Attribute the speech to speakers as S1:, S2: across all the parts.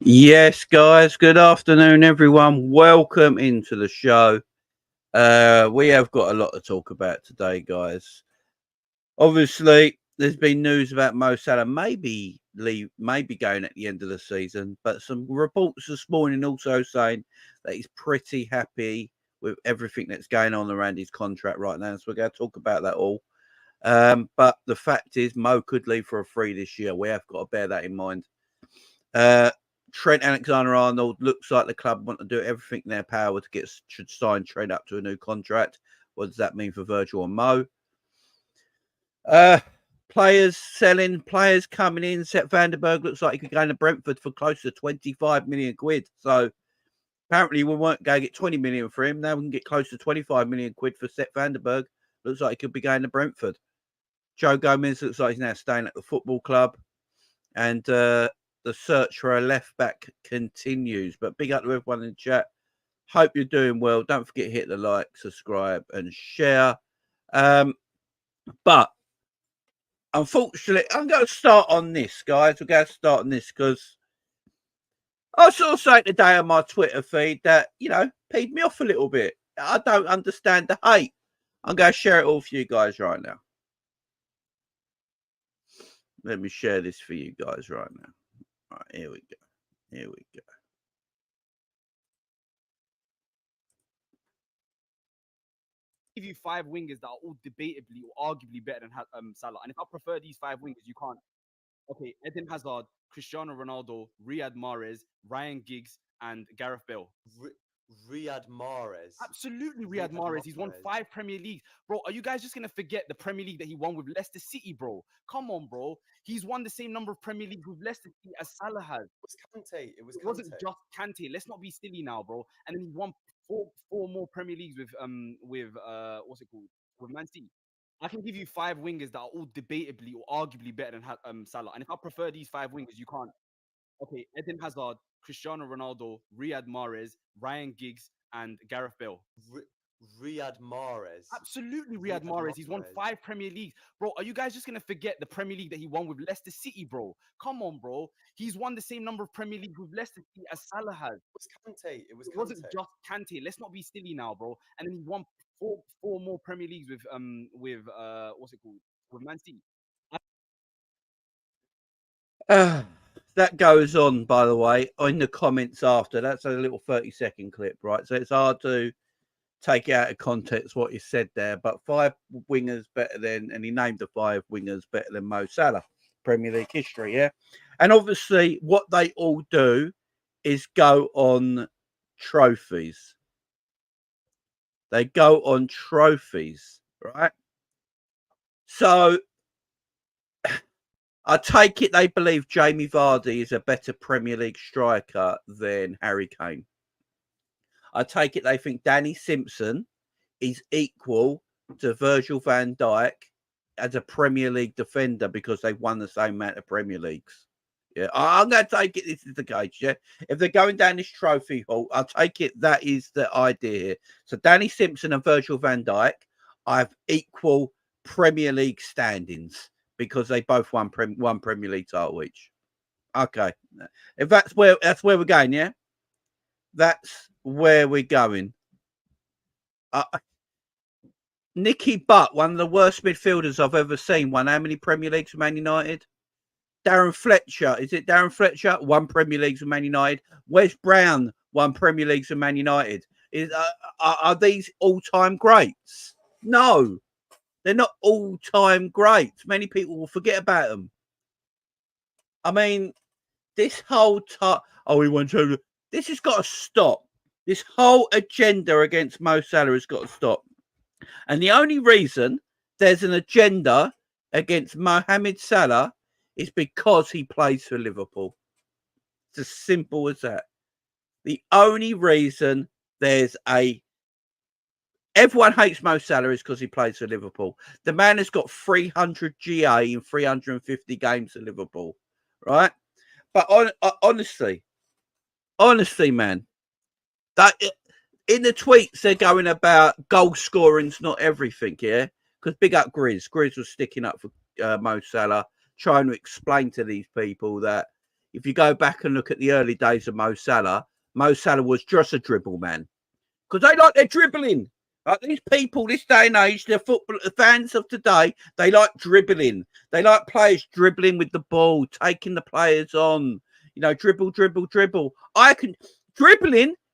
S1: Yes, guys. Good afternoon, everyone. Welcome into the show. We have got a lot to talk about today, guys. Obviously, there's been news about Mo Salah maybe going at the end of the season, but some reports this morning also saying that he's pretty happy with everything that's going on around his contract right now. So we're going to talk about that all. But the fact is, Mo could leave for a free this year. We have got to bear that in mind. Trent Alexander-Arnold looks like the club want to do everything in their power to should sign Trent up to a new contract. What does that mean for Virgil and Mo? Players selling, players coming in. Sepp Berg looks like he could go into Brentford for close to 25 million quid. So apparently we weren't going to get 20 million for him. Now we can get close to 25 million quid for Sepp Berg. Looks like he could be going to Brentford. Joe Gomez looks like he's now staying at the football club. And the search for a left back continues. But big up to everyone in the chat. Hope you're doing well. Don't forget to hit the like, subscribe, and share. But unfortunately, I'm going to start on this, guys. We're going to start on this because I was sort of saying today on my Twitter feed that, peed me off a little bit. I don't understand the hate. I'm going to share it all for you guys right now. Let me share this for you guys right now. All right, here we go. Here we go.
S2: Give you 5 wingers that are all debatably or arguably better than Salah. And if I prefer these 5 wingers, you can't. Okay, Eden Hazard, Cristiano Ronaldo, Riyad Mahrez, Ryan Giggs, and Gareth Bale.
S3: Riyad Mahrez.
S2: Absolutely, Riyad Mahrez. He's won 5 Premier Leagues. Bro, are you guys just going to forget the Premier League that he won with Leicester City, bro? Come on, bro. He's won the same number of Premier Leagues with Leicester City as Salah has.
S3: It
S2: wasn't just Kante. Let's not be silly now, bro. And then he won four more Premier Leagues with what's it called? With Man City. I can give you 5 wingers that are all debatably or arguably better than Salah. And if I prefer these 5 wingers, you can't. Okay, Eden Hazard, Cristiano Ronaldo, Riyad Mahrez, Ryan Giggs, and Gareth Bale.
S3: Riyad Mahrez.
S2: Absolutely, Riyad Mahrez. He's won 5 Premier Leagues. Bro, are you guys just going to forget the Premier League that he won with Leicester City, bro? Come on, bro. He's won the same number of Premier Leagues with Leicester City as Salah has.
S3: It
S2: wasn't just Kante. Let's not be silly now, bro. And then he won four more Premier Leagues with what's it called? With Man City.
S1: That goes on, by the way, in the comments after. That's a little 30-second clip, right? So it's hard to take out of context what you said there. But 5 wingers better than, and he named the 5 wingers better than Mo Salah, Premier League history, yeah? And obviously, what they all do is go on trophies. They go on trophies, right? So I take it they believe Jamie Vardy is a better Premier League striker than Harry Kane. I take it they think Danny Simpson is equal to Virgil van Dijk as a Premier League defender because they've won the same amount of Premier Leagues. Yeah, I'm going to take it this is the case, yeah? If they're going down this trophy hall, I'll take it that is the idea here. So Danny Simpson and Virgil van Dijk have equal Premier League standings because they both won one Premier League title each. Okay. If that's where we're going, yeah? That's where we're going. Nicky Butt, one of the worst midfielders I've ever seen, won how many Premier Leagues with Man United? Darren Fletcher, is it Darren Fletcher? 1 Premier Leagues with Man United. Wes Brown, 1 Premier Leagues with Man United. Are these all-time greats? No, they're not all-time greats. Many people will forget about them. I mean, this whole time, we want to. This has got to stop. This whole agenda against Mo Salah has got to stop. And the only reason there's an agenda against Mohamed Salah is because he plays for Liverpool. It's as simple as that. The only reason everyone hates Mo Salah is because he plays for Liverpool. The man has got 300 GA in 350 games at Liverpool, right? But honestly, man, that in the tweets they're going about goal scoring's not everything, yeah? Because big up Grizz. Grizz was sticking up for Mo Salah, trying to explain to these people that, if you go back and look at the early days of Mo Salah was just a dribble man. Because they like their dribbling. Like these people, this day and age, the football fans of today, they like dribbling. They like players dribbling with the ball, taking the players on. You know, dribble. Dribbling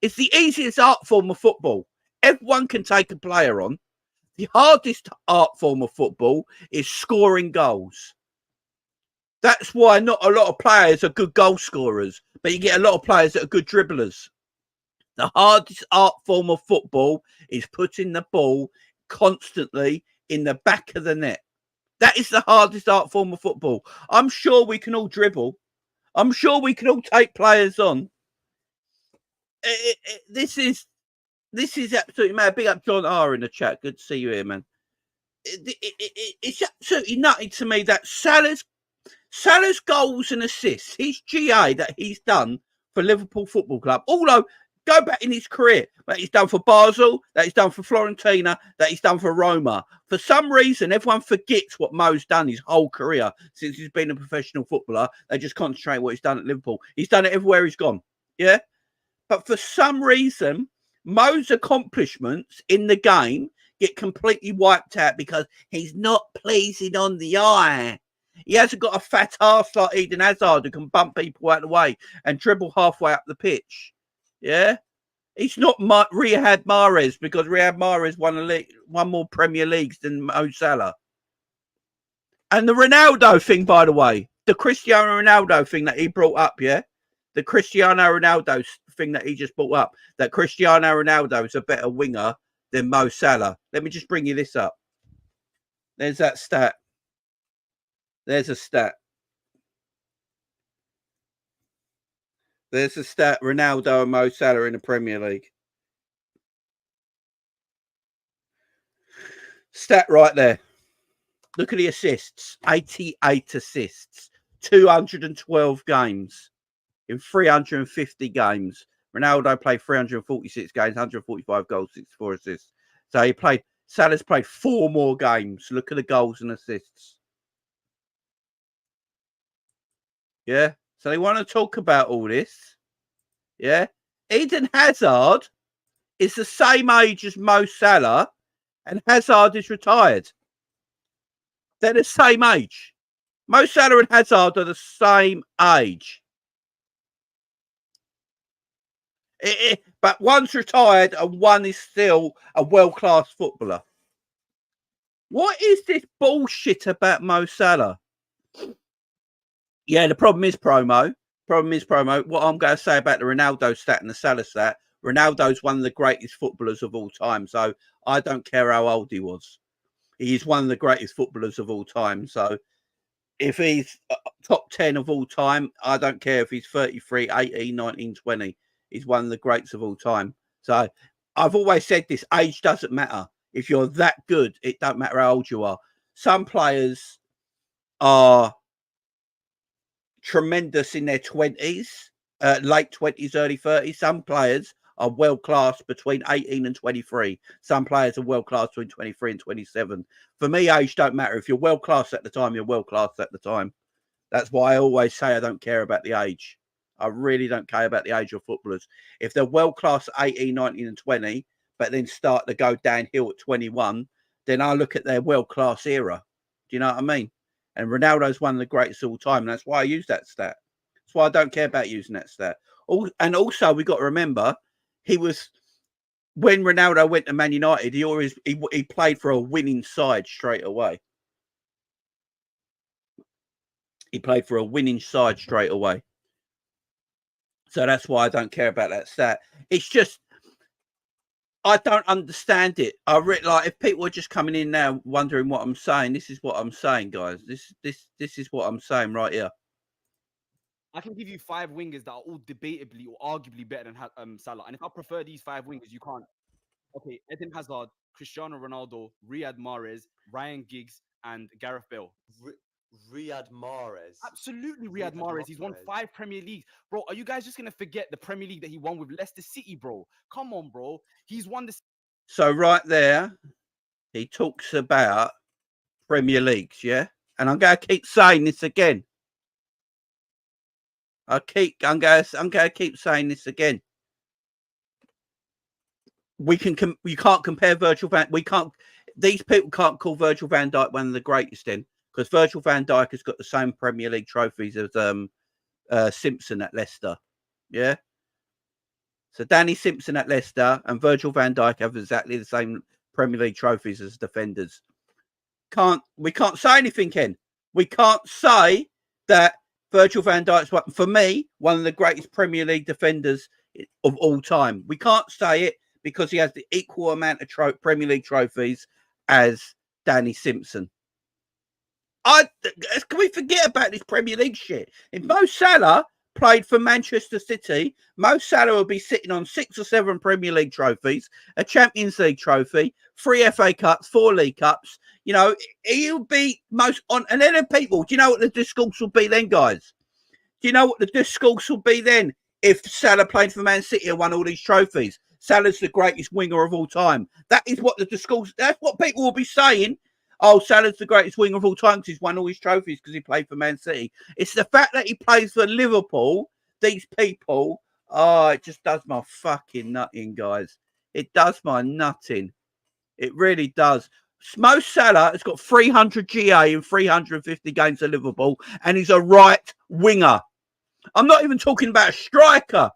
S1: is the easiest art form of football. Everyone can take a player on. The hardest art form of football is scoring goals. That's why not a lot of players are good goal scorers, but you get a lot of players that are good dribblers. The hardest art form of football is putting the ball constantly in the back of the net. That is the hardest art form of football. I'm sure we can all dribble. I'm sure we can all take players on. This is absolutely mad. Big up John R in the chat. Good to see you here, man. It's absolutely nutty to me that Salah's goals and assists, his GA that he's done for Liverpool Football Club, although go back in his career, that he's done for Basel, that he's done for Fiorentina, that he's done for Roma. For some reason, everyone forgets what Mo's done his whole career since he's been a professional footballer. They just concentrate on what he's done at Liverpool. He's done it everywhere he's gone. Yeah? But for some reason, Mo's accomplishments in the game get completely wiped out because he's not pleasing on the eye. He hasn't got a fat ass like Eden Hazard who can bump people out of the way and dribble halfway up the pitch. Yeah? He's not Riyad Mahrez because Riyad Mahrez won more Premier Leagues than Mo Salah. And the Ronaldo thing, by the way, the Cristiano Ronaldo thing that he brought up, yeah? The Cristiano Ronaldo thing that he just brought up, that Cristiano Ronaldo is a better winger than Mo Salah. Let me just bring you this up. There's that stat. There's a stat. There's a stat. Ronaldo and Mo Salah in the Premier League. Stat right there. Look at the assists. 88 assists. 212 games. In 350 games. Ronaldo played 346 games, 145 goals, 64 assists. So Salah's played 4 more games. Look at the goals and assists. Yeah. So they want to talk about all this. Yeah. Eden Hazard is the same age as Mo Salah, and Hazard is retired. They're the same age. Mo Salah and Hazard are the same age. But one's retired and one is still a world-class footballer. What is this bullshit about Mo Salah? Yeah, the problem is promo. What I'm going to say about the Ronaldo stat and the Salah stat, Ronaldo's one of the greatest footballers of all time. So I don't care how old he was. He's one of the greatest footballers of all time. So if he's top 10 of all time, I don't care if he's 33, 18, 19, 20. He's one of the greats of all time. So I've always said this, age doesn't matter. If you're that good, it don't matter how old you are. Some players are tremendous in their 20s, late 20s, early 30s. Some players are world class between 18 and 23. Some players are world class between 23 and 27. For me, age don't matter. If you're world class at the time, you're world class at the time. That's why I always say I don't care about the age. I really don't care about the age of footballers. If they're world class 18, 19 and 20, but then start to go downhill at 21, then I look at their world class era. Do you know what I mean? And Ronaldo's one of the greatest of all time. And that's why I use that stat. That's why I don't care about using that stat. And also, we got to remember, when Ronaldo went to Man United, he played for a winning side straight away. He played for a winning side straight away. So that's why I don't care about that stat. It's just, I don't understand it. Like if people are just coming in now wondering what I'm saying, this is what I'm saying, guys. This is what I'm saying right here.
S2: I can give you 5 wingers that are all debatably or arguably better than Salah. And if I prefer these 5 wingers, you can't. Okay, Eden Hazard, Cristiano Ronaldo, Riyad Mahrez, Ryan Giggs, and Gareth Bale.
S3: Riyad Mahrez.
S2: Absolutely, Riyad Mahrez. He's won 5 Premier Leagues. Bro, are you guys just going to forget the Premier League that he won with Leicester City, bro? Come on, bro. He's won this.
S1: So right there, he talks about Premier Leagues, yeah? And I'm going to keep saying this again. I'm going to keep saying this again. You can't compare these people can't call Virgil van Dijk one of the greatest then, because Virgil van Dijk has got the same Premier League trophies as Simpson at Leicester. Yeah. So Danny Simpson at Leicester and Virgil van Dijk have exactly the same Premier League trophies as defenders. We can't say anything, Ken. We can't say that Virgil van Dijk's, for me, one of the greatest Premier League defenders of all time. We can't say it because he has the equal amount of Premier League trophies as Danny Simpson. Can we forget about this Premier League shit? If Mo Salah played for Manchester City, Mo Salah would be sitting on 6 or 7 Premier League trophies, a Champions League trophy, 3 FA Cups, 4 League Cups. You know, he'll be most on. And then people, do you know what the discourse will be then, guys? Do you know what the discourse will be then if Salah played for Man City and won all these trophies? Salah's the greatest winger of all time. That is what the discourse, that's what people will be saying. Oh, Salah's the greatest winger of all time because he's won all his trophies because he played for Man City. It's the fact that he plays for Liverpool, these people, it just does my fucking nutting, guys. It does my nutting. It really does. Mo Salah has got 300 GA in 350 games at Liverpool, and he's a right winger. I'm not even talking about a striker.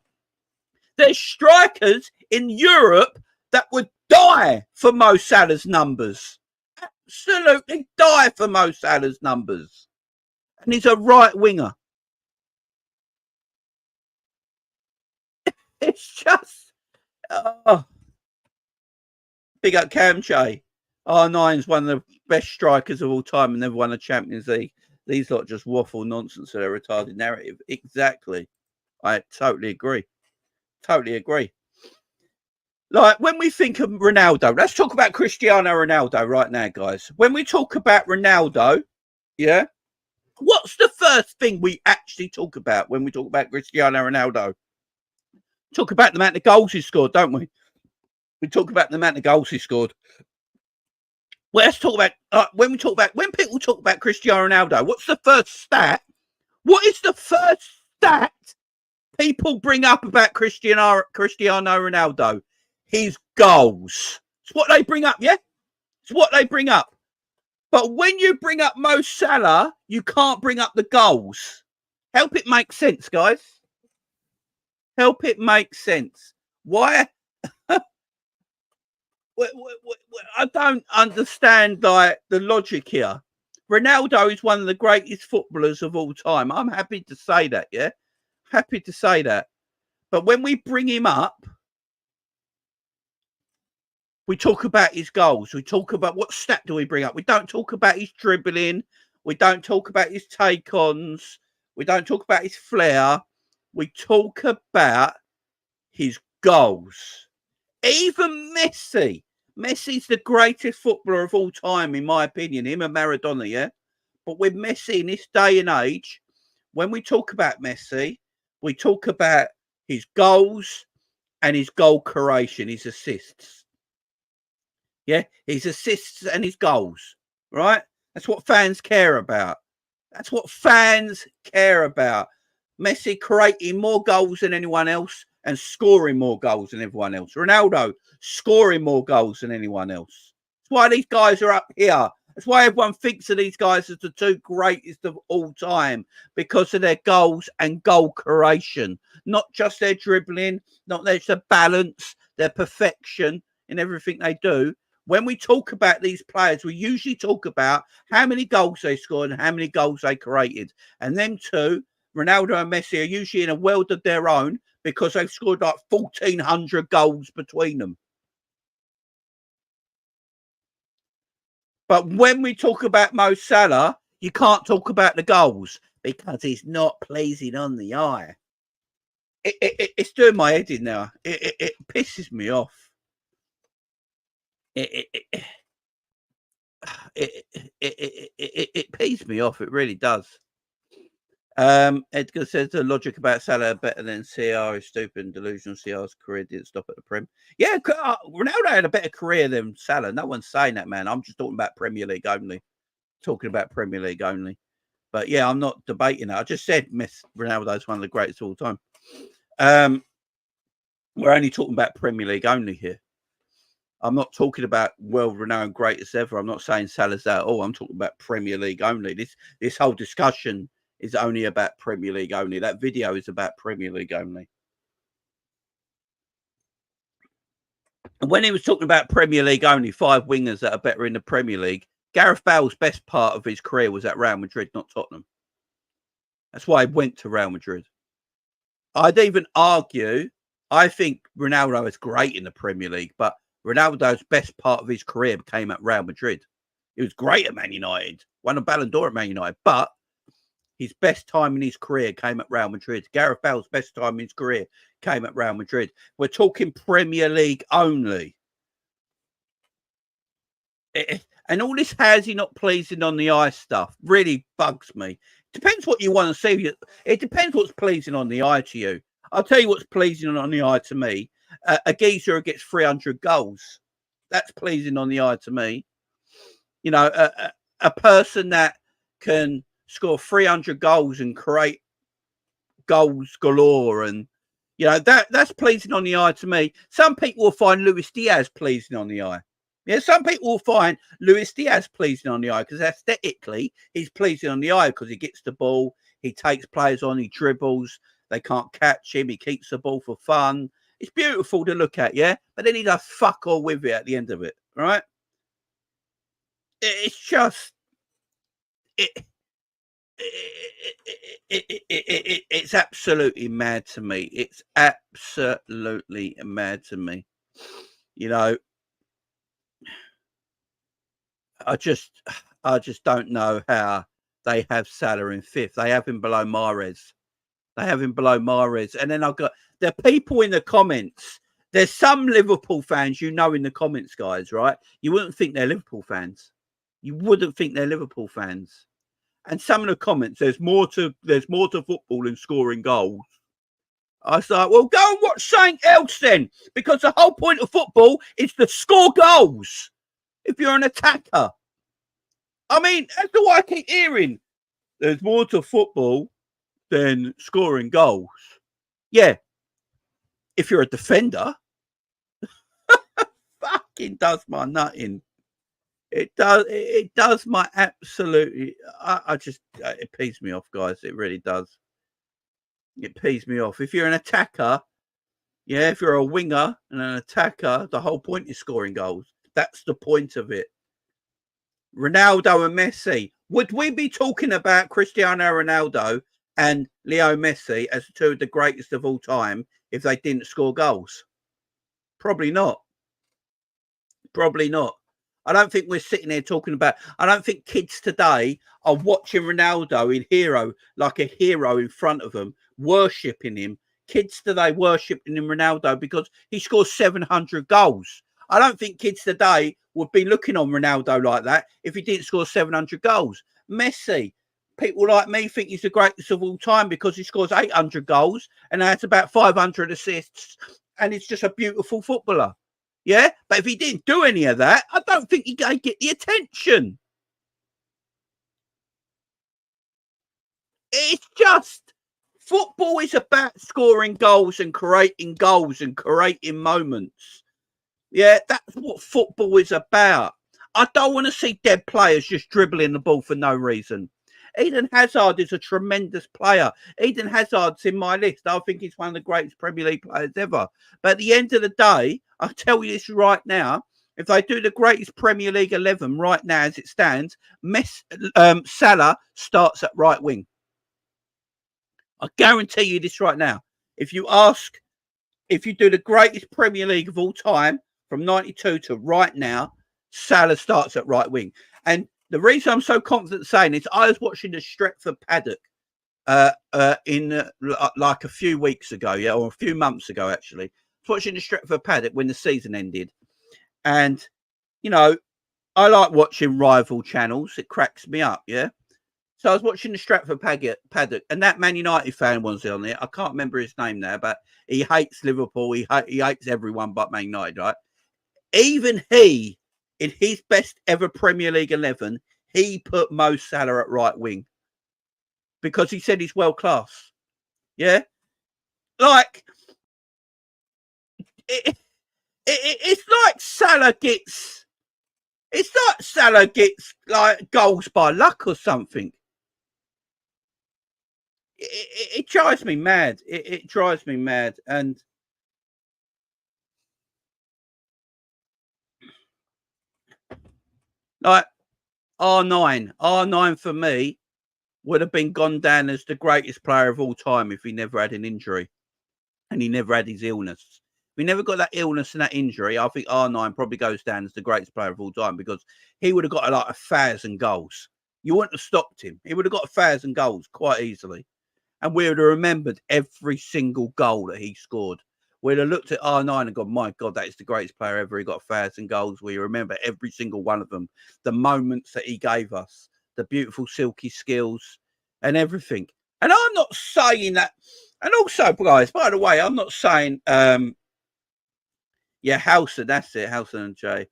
S1: There's strikers in Europe that would die for Mo Salah's numbers. Absolutely die for Mo Salah's numbers. And he's a right winger. It's just... Big up Camche. R9's one of the best strikers of all time and never won a Champions League. These lot just waffle nonsense to their retarded narrative. Exactly. I totally agree. Totally agree. Like, when we think of Ronaldo, let's talk about Cristiano Ronaldo right now, guys. When we talk about Ronaldo, yeah, what's the first thing we actually talk about when we talk about Cristiano Ronaldo? Talk about the amount of goals he scored, don't we? We talk about the amount of goals he scored. Well, let's talk about when people talk about Cristiano Ronaldo. What's the first stat? What is the first stat people bring up about Cristiano Ronaldo? His goals. It's what they bring up, yeah? It's what they bring up. But when you bring up Mo Salah, you can't bring up the goals. Help it make sense, guys. Help it make sense. Why? I don't understand the logic here. Ronaldo is one of the greatest footballers of all time. I'm happy to say that, yeah? Happy to say that. But when we bring him up, we talk about his goals. We talk about what stat do we bring up. We don't talk about his dribbling. We don't talk about his take-ons. We don't talk about his flair. We talk about his goals. Even Messi's the greatest footballer of all time, in my opinion. Him and Maradona, yeah? But with Messi in this day and age, when we talk about Messi, we talk about his goals and his goal creation, his assists. Yeah, his assists and his goals, right? That's what fans care about. That's what fans care about. Messi creating more goals than anyone else and scoring more goals than everyone else. Ronaldo scoring more goals than anyone else. That's why these guys are up here. That's why everyone thinks of these guys as the 2 greatest of all time, because of their goals and goal creation. Not just their dribbling, not their balance, their perfection in everything they do. When we talk about these players, we usually talk about how many goals they scored and how many goals they created. And them two, Ronaldo and Messi, are usually in a world of their own because they've scored like 1,400 goals between them. But when we talk about Mo Salah, you can't talk about the goals because he's not pleasing on the eye. It's doing my head in now. It pisses me off. It pees me off. It really does. Edgar says the logic about Salah better than CR is stupid and delusional. CR's career didn't stop at the Prem. Yeah, Ronaldo had a better career than Salah. No one's saying that, man. I'm just talking about Premier League only. Talking about Premier League only. But yeah, I'm not debating that. I just said Ronaldo's one of the greatest of all time. We're only talking about Premier League only here. I'm not talking about world-renowned greatest ever. I'm not saying Salah's that at all. I'm talking about Premier League only. This whole discussion is only about Premier League only. That video is about Premier League only. And when he was talking about Premier League only, 5 wingers that are better in the Premier League, Gareth Bale's best part of his career was at Real Madrid, not Tottenham. That's why he went to Real Madrid. I'd even argue, I think Ronaldo is great in the Premier League, but Ronaldo's best part of his career came at Real Madrid. He was great at Man United, won a Ballon d'Or at Man United, but his best time in his career came at Real Madrid. Gareth Bale's best time in his career came at Real Madrid. We're talking Premier League only. And all this has he not pleasing on the eye stuff really bugs me. Depends what you want to see. It depends what's pleasing on the eye to you. I'll tell you what's pleasing on the eye to me. A geezer who gets 300 goals. That's pleasing on the eye to me. You know, a person that can score 300 goals and create goals galore, and you know that's pleasing on the eye to me. Some people will find Luis Diaz pleasing on the eye. Yeah, some people will find Luis Diaz pleasing on the eye because aesthetically he's pleasing on the eye because he gets the ball, he takes players on, he dribbles, they can't catch him, he keeps the ball for fun. It's beautiful to look at, yeah, but then he does fuck all with it at the end of it, right? It's just it's absolutely mad to me. It's absolutely mad to me. You know, I just don't know how they have Salah in 5th. They have him below Mahrez. And then I've got the people in the comments. There's some Liverpool fans, you know, in the comments, guys, right? You wouldn't think they're Liverpool fans. And some of the comments, there's more to football than scoring goals. I was like, well, go and watch something else then, because the whole point of football is to score goals. If you're an attacker, I mean, that's what I keep hearing. There's more to football than scoring goals. Yeah, if you're a defender, fucking does my nutting. It does my absolutely. I just it pees me off, guys. It really does. It pees me off. If you're an attacker, yeah, if you're a winger and an attacker, the whole point is scoring goals. That's the point of it. Ronaldo and Messi. Would we be talking about Cristiano Ronaldo and Leo Messi as two of the greatest of all time if they didn't score goals? Probably not. I don't think we're sitting here talking about. I don't think kids today are watching Ronaldo like a hero in front of them, worshipping him. Kids today worshipping Ronaldo because he scores 700 goals. I don't think kids today would be looking on Ronaldo like that if he didn't score 700 goals. Messi, people like me think he's the greatest of all time because he scores 800 goals and has about 500 assists, and he's just a beautiful footballer. Yeah, but if he didn't do any of that, I don't think he'd get the attention. It's just football is about scoring goals and creating moments. Yeah, that's what football is about. I don't want to see dead players just dribbling the ball for no reason. Eden Hazard is a tremendous player. Eden Hazard's in my list. I think he's one of the greatest Premier League players ever. But at the end of the day, I'll tell you this right now. If they do the greatest Premier League 11 right now as it stands, Salah starts at right wing. I guarantee you this right now. If you do the greatest Premier League of all time from 92 to right now, Salah starts at right wing. And the reason I'm so confident saying this, I was watching the Stretford Paddock like a few weeks ago, or a few months ago, actually. I was watching the Stretford Paddock when the season ended. And, you know, I like watching rival channels. It cracks me up, yeah? So I was watching the Stretford Paddock, and that Man United fan was on there. I can't remember his name now, but he hates Liverpool. He hates everyone but Man United, right? Even he, in his best ever Premier League 11, he put Mo Salah at right wing. because he said he's world class. Yeah, like it's like Salah gets. It's like Salah gets like goals by luck or something. It drives me mad. It drives me mad. And like R9 for me would have been gone down as the greatest player of all time if he never had an injury and he never had his illness. If he never got that illness and that injury, I think R9 probably goes down as the greatest player of all time because he would have got like 1,000 goals. You wouldn't have stopped him. He would have got 1,000 goals quite easily. And we would have remembered every single goal that he scored. We'd have looked at R9 and gone, my God, that is the greatest player ever. He got 1,000 goals. We remember every single one of them, the moments that he gave us, the beautiful silky skills and everything. And I'm not saying that. And also, guys, by the way, I'm not saying, Howson, that's it, Howson and Jay.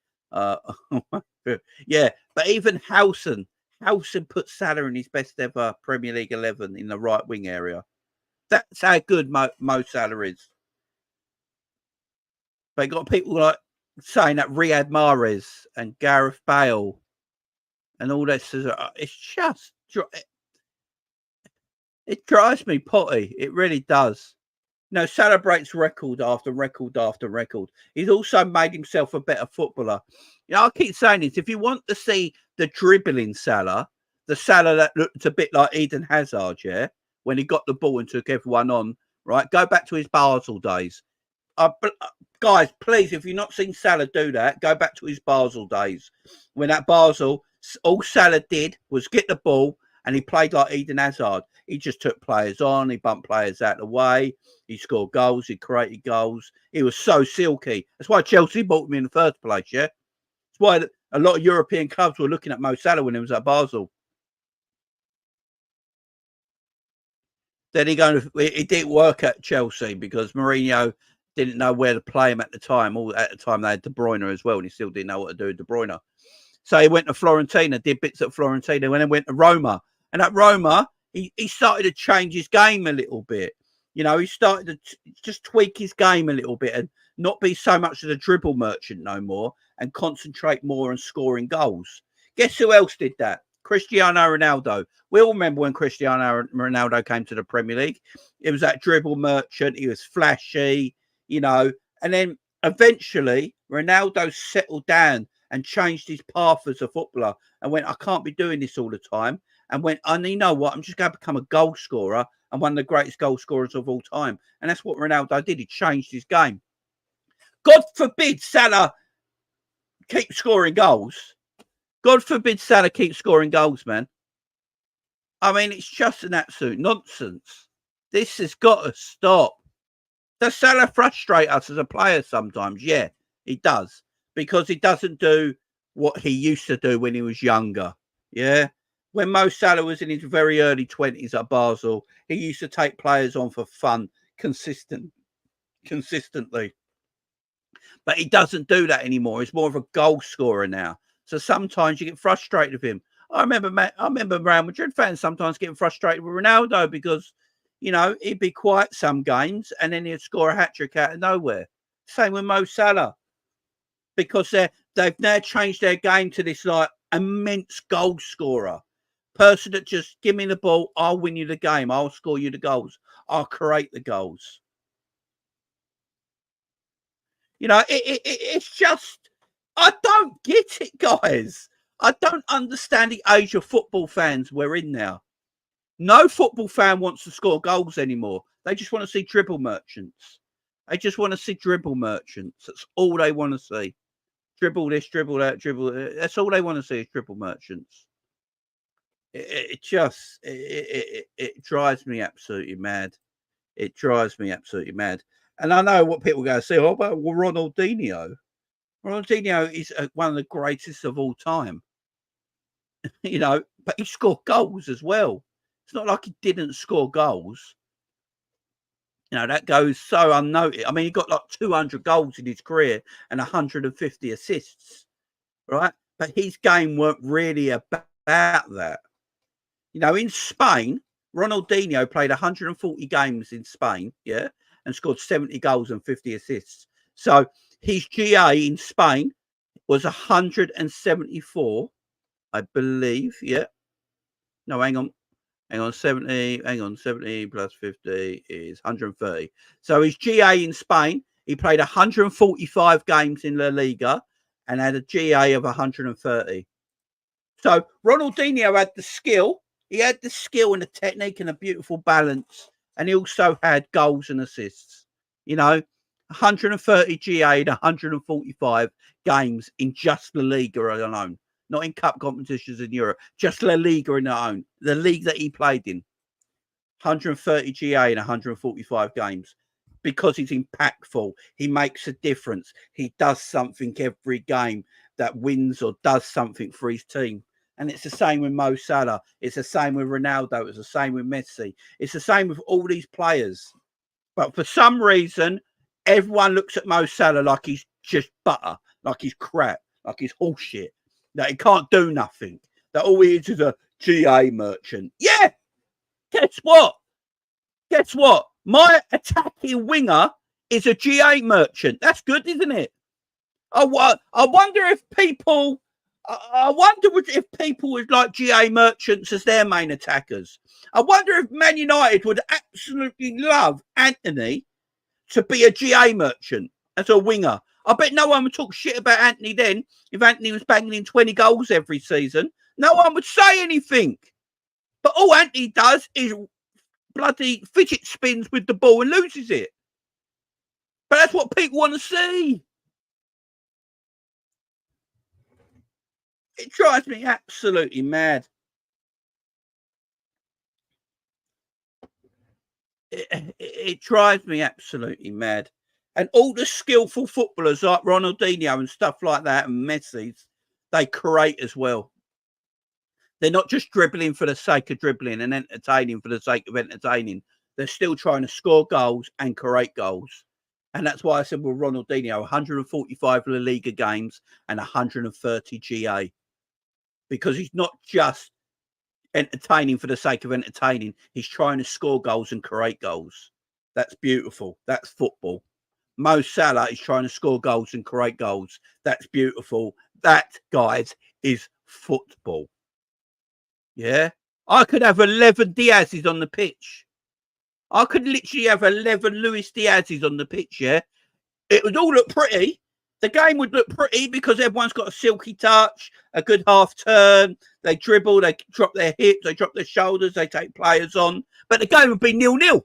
S1: Yeah, but even Howson put Salah in his best ever Premier League 11 in the right wing area. That's how good Mo Salah is. They got people like saying that Riyad Mahrez and Gareth Bale and all this. It's just, it drives me potty. It really does. No, celebrates record after record after record. He's also made himself a better footballer. You know, I keep saying this. If you want to see the dribbling Salah, the Salah that looked a bit like Eden Hazard, yeah, when he got the ball and took everyone on, right? Go back to his Basel days. Guys, please, if you've not seen Salah do that, go back to his Basel days. When at Basel, all Salah did was get the ball and he played like Eden Hazard. He just took players on, he bumped players out of the way, he scored goals, he created goals. He was so silky. That's why Chelsea bought him in the first place, yeah? That's why a lot of European clubs were looking at Mo Salah when he was at Basel. Then it didn't work at Chelsea because Mourinho didn't know where to play him at the time. At the time, they had De Bruyne as well, and he still didn't know what to do with De Bruyne. So he went to Fiorentina, did bits at Fiorentina, and then went to Roma. And at Roma, he started to change his game a little bit. You know, he started to just tweak his game a little bit and not be so much of a dribble merchant no more and concentrate more on scoring goals. Guess who else did that? Cristiano Ronaldo. We all remember when Cristiano Ronaldo came to the Premier League. It was that dribble merchant. He was flashy, you know. And then eventually, Ronaldo settled down and changed his path as a footballer and went, I can't be doing this all the time. And went, and you know what? I'm just going to become a goal scorer and one of the greatest goal scorers of all time. And that's what Ronaldo did. He changed his game. God forbid Salah keep scoring goals. God forbid Salah keep scoring goals, man. I mean, it's just an absolute nonsense. This has got to stop. Does Salah frustrate us as a player sometimes? Yeah, he does. Because he doesn't do what he used to do when he was younger. Yeah. When Mo Salah was in his very early 20s at Basel, he used to take players on for fun consistently. But he doesn't do that anymore. He's more of a goal scorer now. So sometimes you get frustrated with him. I remember Real Madrid fans sometimes getting frustrated with Ronaldo because, you know, he'd be quiet some games and then he'd score a hat-trick out of nowhere. Same with Mo Salah. Because they've now changed their game to this like immense goal scorer. Person that just give me the ball, I'll win you the game, I'll score you the goals, I'll create the goals. You know, it's just, I don't get it, guys. I don't understand the age of football fans we're in now. No football fan wants to score goals anymore. They just want to see dribble merchants. They just want to see dribble merchants. That's all they want to see. Dribble this, dribble that, dribble. That's all they want to see is dribble merchants. It drives me absolutely mad. It drives me absolutely mad. And I know what people are going to say. Oh, about Ronaldinho. Ronaldinho is one of the greatest of all time. You know, but he scored goals as well. It's not like he didn't score goals. You know, that goes so unnoticed. I mean, he got like 200 goals in his career and 150 assists, right? But his game weren't really about that. You know, in Spain, Ronaldinho played 140 games in Spain, yeah, and scored 70 goals and 50 assists. So his GA in Spain was 174, I believe. Yeah. No, hang on. 70 plus 50 is 130. So his GA in Spain, he played 145 games in La Liga and had a GA of 130. So Ronaldinho had the skill. He had the skill and the technique and a beautiful balance. And he also had goals and assists. 130 GA and 145 games in just La Liga alone. Not in cup competitions in Europe, just La Liga in their own. The league that he played in. 130 GA in 145 games. Because he's impactful. He makes a difference. He does something every game that wins or does something for his team. And it's the same with Mo Salah. It's the same with Ronaldo. It's the same with Messi. It's the same with all these players. But for some reason, everyone looks at Mo Salah like he's just butter, like he's crap, like he's horseshit, that he can't do nothing, that all he is a GA merchant. Yeah, guess what? Guess what? My attacking winger is a GA merchant. That's good, isn't it? I wonder if people... I wonder if people would like GA merchants as their main attackers. I wonder if Man United would absolutely love Anthony to be a GA merchant as a winger. I bet no one would talk shit about Anthony then if Anthony was banging in 20 goals every season. No one would say anything. But all Anthony does is bloody fidget spins with the ball and loses it. But that's what people want to see. It drives me absolutely mad. It drives me absolutely mad. And all the skillful footballers like Ronaldinho and stuff like that and Messi's, they create as well. They're not just dribbling for the sake of dribbling and entertaining for the sake of entertaining. They're still trying to score goals and create goals. And that's why I said with Ronaldinho, 145 La Liga games and 130 GA. Because he's not just entertaining for the sake of entertaining. He's trying to score goals and create goals. That's beautiful. That's football. Mo Salah is trying to score goals and create goals. That's beautiful. That, guys, is football. Yeah? I could have 11 Diaz's on the pitch. I could literally have 11 Luis Diaz's on the pitch, yeah? It would all look pretty. The game would look pretty because everyone's got a silky touch, a good half turn. They dribble, they drop their hips, they drop their shoulders, they take players on. But the game would be 0-0.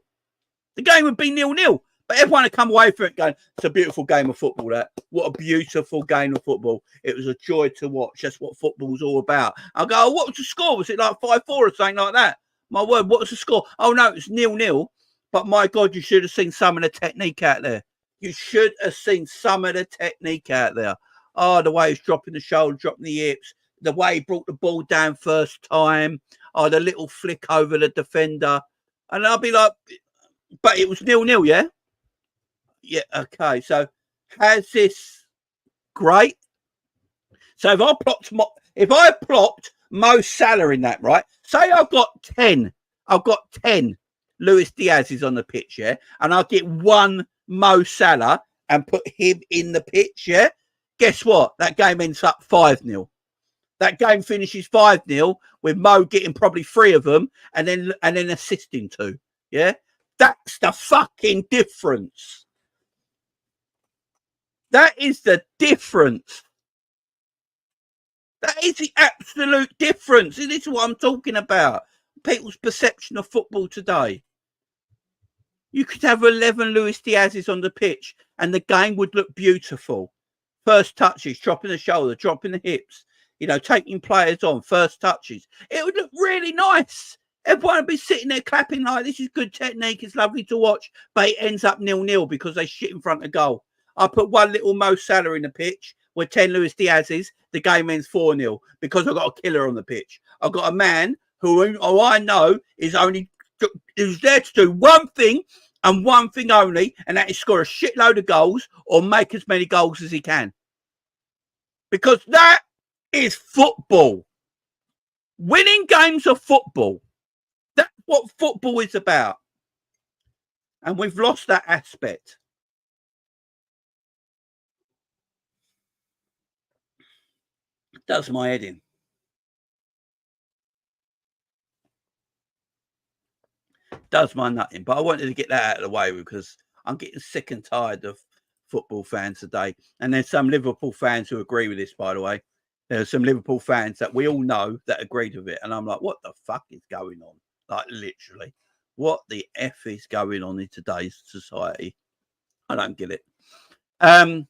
S1: The game would be 0-0. But everyone would come away from it going, it's a beautiful game of football, that. What a beautiful game of football. It was a joy to watch. That's what football's all about. I'll go, oh, what was the score? Was it like 5-4 or something like that? My word, what was the score? Oh, no, it's 0-0. But my God, you should have seen some of the technique out there. You should have seen some of the technique out there. Oh, the way he's dropping the shoulder, dropping the hips, the way he brought the ball down first time. Oh, the little flick over the defender. And I'll be like, but it was 0-0, yeah? Yeah, okay. So, has this great? So, if I plopped Mo Salah in that, right? Say I've got 10 Luis Diaz's on the pitch, yeah? And I'll get one Mo Salah and put him in the pitch, yeah? Guess what? That game ends up 5-0. That game finishes 5-0 with Mo getting probably 3 of them and then assisting 2, yeah? That's the fucking difference. That is the difference. That is the absolute difference. This is what I'm talking about. People's perception of football today. You could have 11 Luis Diaz's on the pitch and the game would look beautiful. First touches, dropping the shoulder, dropping the hips, taking players on, first touches. It would look really nice. Everyone would be sitting there clapping like, this is good technique, it's lovely to watch, but it ends up 0-0 because they shit in front of goal. I put one little Mo Salah in the pitch with 10 Luis Diaz's, the game ends 4-0 because I've got a killer on the pitch. I've got a man who I know is there to do one thing and one thing only, and that is score a shitload of goals or make as many goals as he can. Because that is football. Winning games of football. That's what football is about. And we've lost that aspect. Does my head in. Does my nutting. But I wanted to get that out of the way because I'm getting sick and tired of football fans today. And there's some Liverpool fans who agree with this, by the way. There's some Liverpool fans that we all know that agreed with it. And I'm like, what the fuck is going on? Like, literally, what the F is going on in today's society? I don't get it. Talking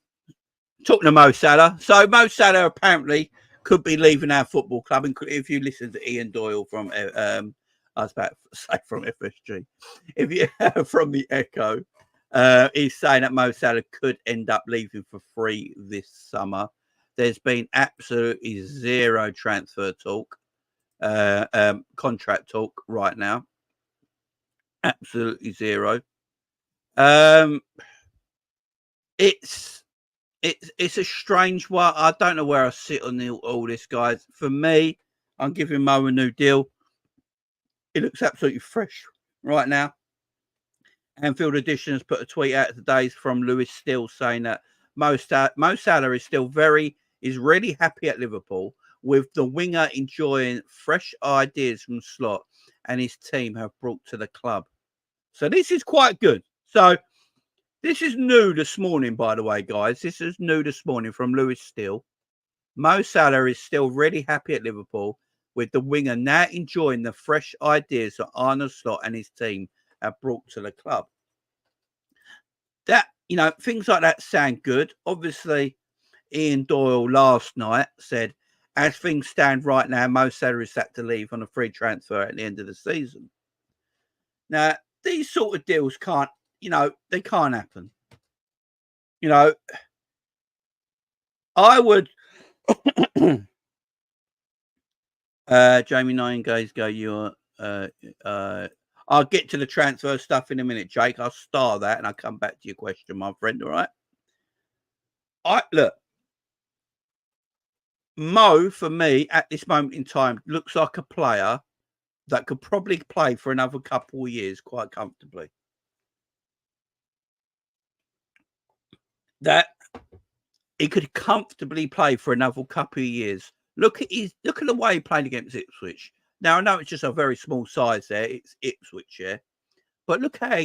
S1: to Mo Salah. So Mo Salah apparently could be leaving our football club. And if you listen to Ian Doyle from, I was about to say from FSG, if you from the Echo, he's saying that Mo Salah could end up leaving for free this summer. There's been absolutely zero transfer talk, contract talk right now. Absolutely zero. It's a strange one. I don't know where I sit on all this, guys. For me, I'm giving Mo a new deal. It looks absolutely fresh right now. Anfield Edition has put a tweet out today from Lewis Steele saying that Mo Salah is really happy at Liverpool, with the winger enjoying fresh ideas from Slot and his team have brought to the club. So this is quite good. So this is new this morning, by the way, guys. This is new this morning from Lewis Steele. Mo Salah is still really happy at Liverpool, with the winger now enjoying the fresh ideas that Arne Slot and his team have brought to the club. That, things like that sound good. Obviously, Ian Doyle last night said, as things stand right now, Mo Salah is set to leave on a free transfer at the end of the season. Now, these sort of deals can't, they can't happen. I would... Jamie Nine guys go, I'll get to the transfer stuff in a minute, Jake. I'll star that and I'll come back to your question, my friend. All right. Look, Mo, for me, at this moment in time, looks like a player that could probably play for another couple of years quite comfortably. That he could comfortably play for another couple of years. Look at the way he played against Ipswich. Now, I know it's just a very small size there. It's Ipswich, yeah. But look how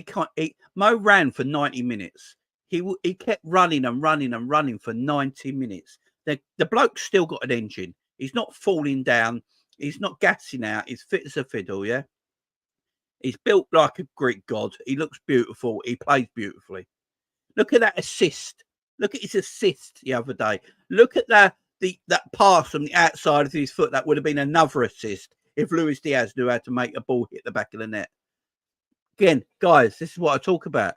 S1: Mo ran for 90 minutes. He kept running and running and running for 90 minutes. The bloke's still got an engine. He's not falling down. He's not gassing out. He's fit as a fiddle, yeah. He's built like a Greek god. He looks beautiful. He plays beautifully. Look at that assist. Look at his assist the other day. Look at that pass from the outside of his foot. That would have been another assist if Luis Diaz knew how to make a ball hit the back of the net. Again, guys, this is what I talk about.